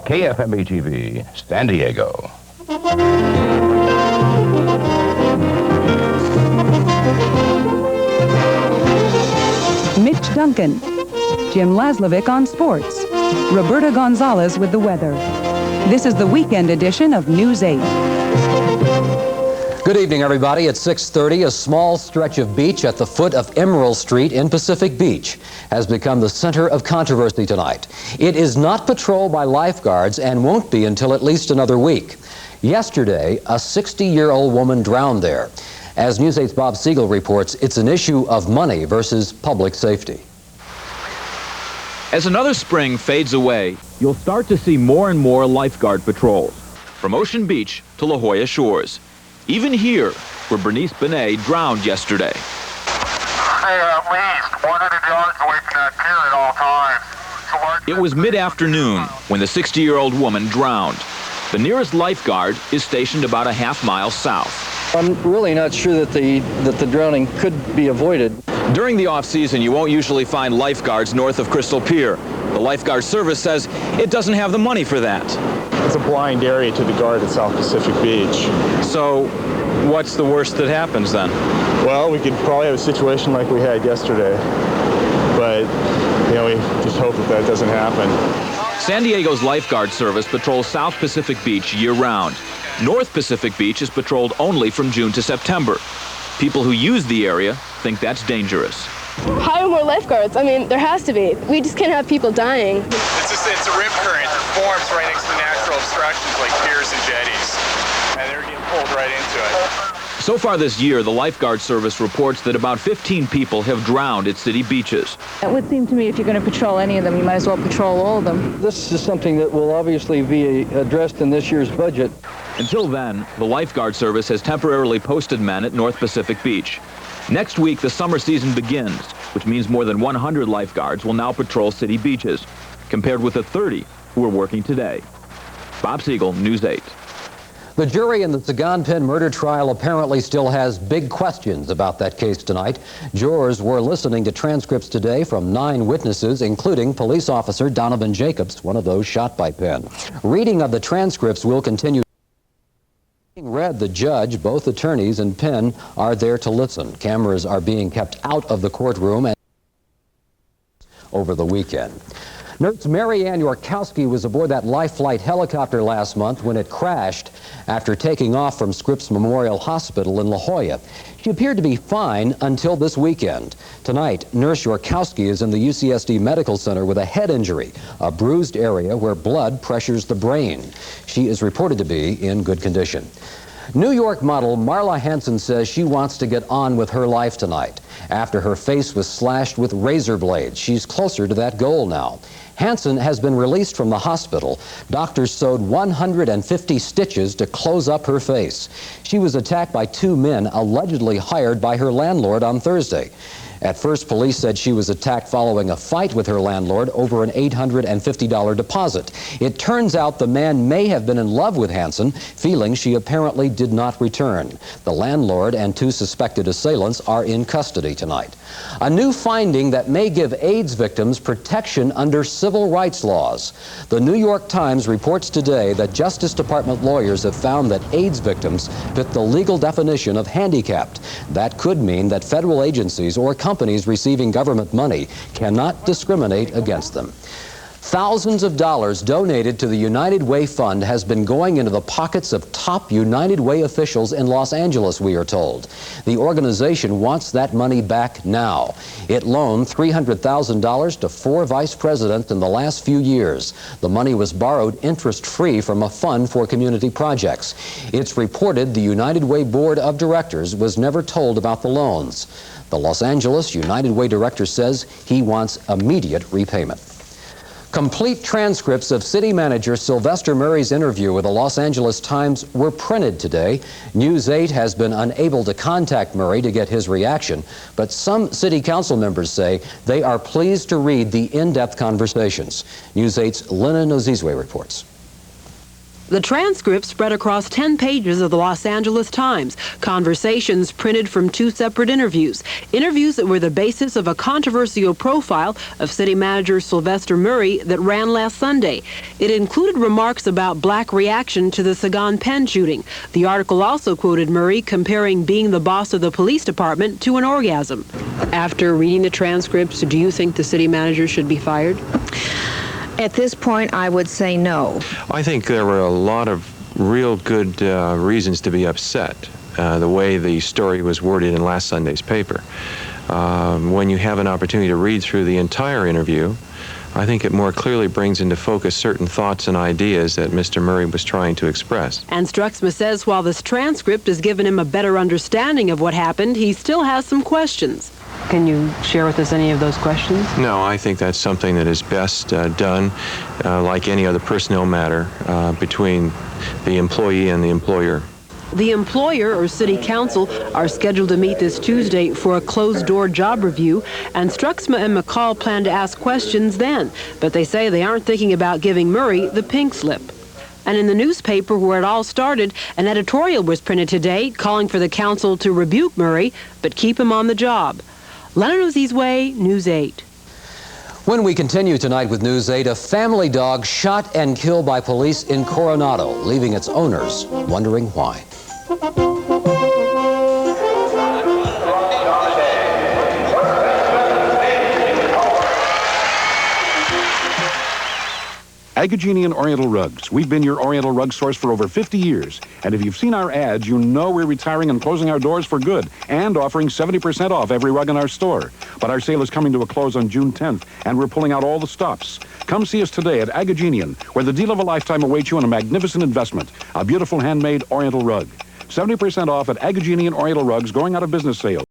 KFMB TV, San Diego. Mitch Duncan, Jim Laslovic on sports, Roberta Gonzalez with the weather. This is the weekend edition of News 8. Good evening, everybody. At 6:30, a small stretch of beach at the foot of Emerald Street in Pacific Beach has become the center of controversy tonight. It is not patrolled by lifeguards and won't be until at least another week. Yesterday, a 60-year-old woman drowned there. As News 8's Bob Siegel reports, it's an issue of money versus public safety. As another spring fades away, you'll start to see more and more lifeguard patrols, from Ocean Beach to La Jolla Shores. Even here, where Bernice Benet drowned yesterday. Stay at least 100 yards away from that pier at all times. It was mid-afternoon when the 60-year-old woman drowned. The nearest lifeguard is stationed about a half-mile south. I'm really not sure that the drowning could be avoided. During the off-season, you won't usually find lifeguards north of Crystal Pier. The lifeguard service says it doesn't have the money for that. It's a blind area to the guard at South Pacific Beach. So, what's the worst that happens then? Well, we could probably have a situation like we had yesterday, but we just hope that doesn't happen. San Diego's lifeguard service patrols South Pacific Beach year-round. North Pacific Beach is patrolled only from June to September. People who use the area think that's dangerous. Hire more lifeguards. I mean, there has to be. We just can't have people dying. It's a rip current that forms right next to natural obstructions like piers and jetties, and they're getting pulled right into it. So far this year, the lifeguard service reports that about 15 people have drowned at city beaches. It would seem to me if you're going to patrol any of them, you might as well patrol all of them. This is something that will obviously be addressed in this year's budget. Until then, the lifeguard service has temporarily posted men at North Pacific Beach. Next week, the summer season begins, which means more than 100 lifeguards will now patrol city beaches, compared with the 30 who are working today. Bob Siegel, News 8. The jury in the Sagan Penn murder trial apparently still has big questions about that case tonight. Jurors were listening to transcripts today from 9 witnesses, including police officer Donovan Jacobs, one of those shot by Penn. Reading of the transcripts will continue. Being read, the judge, both attorneys, and Penn are there to listen. Cameras are being kept out of the courtroom and over the weekend. Nurse Mary Ann Yorkowski was aboard that Life Flight helicopter last month when it crashed after taking off from Scripps Memorial Hospital in La Jolla. She appeared to be fine until this weekend. Tonight, Nurse Yorkowski is in the UCSD Medical Center with a head injury, a bruised area where blood pressures the brain. She is reported to be in good condition. New York model Marla Hansen says she wants to get on with her life tonight. After her face was slashed with razor blades, she's closer to that goal now. Hansen has been released from the hospital. Doctors sewed 150 stitches to close up her face. She was attacked by 2 men allegedly hired by her landlord on Thursday. At first, police said she was attacked following a fight with her landlord over an $850 deposit. It turns out the man may have been in love with Hansen, feeling she apparently did not return. The landlord and 2 suspected assailants are in custody tonight. A new finding that may give AIDS victims protection under civil rights laws. The New York Times reports today that Justice Department lawyers have found that AIDS victims fit the legal definition of handicapped. That could mean that federal agencies or companies receiving government money cannot discriminate against them. Thousands of dollars donated to the United Way Fund has been going into the pockets of top United Way officials in Los Angeles, we are told. The organization wants that money back now. It loaned $300,000 to 4 vice presidents in the last few years. The money was borrowed interest-free from a fund for community projects. It's reported the United Way Board of Directors was never told about the loans. The Los Angeles United Way director says he wants immediate repayment. Complete transcripts of city manager Sylvester Murray's interview with the Los Angeles Times were printed today. News 8 has been unable to contact Murray to get his reaction, but some city council members say they are pleased to read the in-depth conversations. News 8's Lena Nozizwe reports. The transcript spread across 10 pages of the Los Angeles Times, conversations printed from 2 separate interviews that were the basis of a controversial profile of city manager Sylvester Murray that ran last Sunday. It included remarks about black reaction to the Sagan Penn shooting. The article also quoted Murray comparing being the boss of the police department to an orgasm. After reading the transcripts, do you think the city manager should be fired? At this point, I would say no. I think there were a lot of real good reasons to be upset, the way the story was worded in last Sunday's paper. When you have an opportunity to read through the entire interview, I think it more clearly brings into focus certain thoughts and ideas that Mr. Murray was trying to express. And Struxma says while this transcript has given him a better understanding of what happened, he still has some questions. Can you share with us any of those questions? No, I think that's something that is best done, like any other personnel matter, between the employee and the employer. The employer or city council are scheduled to meet this Tuesday for a closed-door job review, and Struxma and McCall plan to ask questions then, but they say they aren't thinking about giving Murray the pink slip. And in the newspaper where it all started, an editorial was printed today calling for the council to rebuke Murray, but keep him on the job. Leonard Ozizwe, News 8. When we continue tonight with News 8, a family dog shot and killed by police in Coronado, leaving its owners wondering why. Agagenian Oriental Rugs. We've been your Oriental rug source for over 50 years. And if you've seen our ads, you know we're retiring and closing our doors for good and offering 70% off every rug in our store. But our sale is coming to a close on June 10th, and we're pulling out all the stops. Come see us today at Agagenian, where the deal of a lifetime awaits you on a magnificent investment, a beautiful handmade Oriental rug. 70% off at Agagenian Oriental Rugs, going out of business sale.